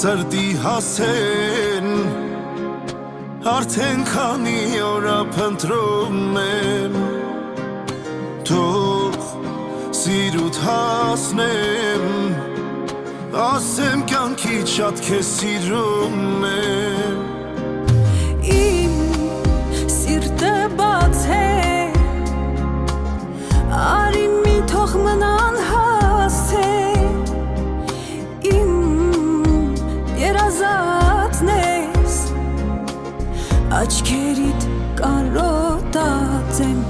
Սրտի հասեն արդեն քանի օրա փնտրում եմ թող սիրուտ հասնեմ ասեմ կյանքից շատ քեզ սիրում եմ Իմ սիրտը բաց է արի մի թող մնան հասցե Աչքերիդ կարոտած եմ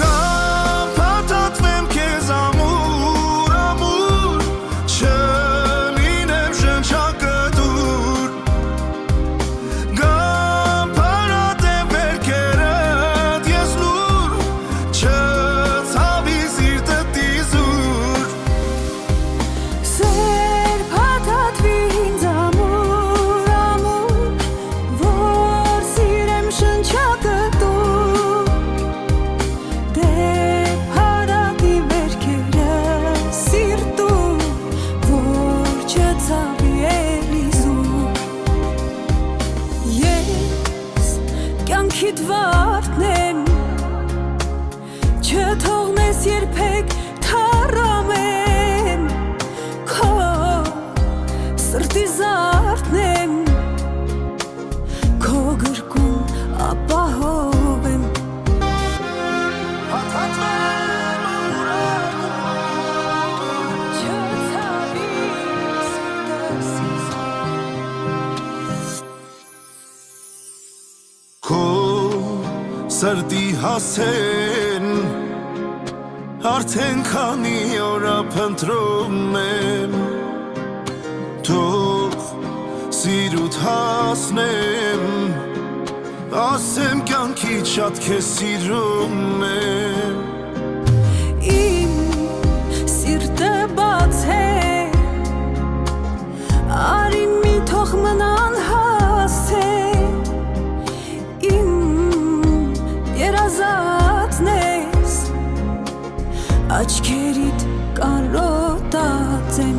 Գամ փաթաթվեմ քեզ ամուր, ամուր Չլինեմ շնչակտուր Գամ փարատեմ վերքերդ ես լուր Չցավի սիրտդ իզուր Սեր փաթաթվի ինձ Կյանքիդ վարդնեմ Չթողնես երբեք թառամեմ Քո սրտի զարդնեմ Քո գրկում ապահովեմ Սրտի հասեն արդեն քանի օրա փնտրում եմ թող սիրուտ հասնեմ ասեմ կյանքից շատ քեզ սիրում եմ Իմ սիրտը բաց է արի մի թող մնան հասցե Աչքերիդ կարոտած եմ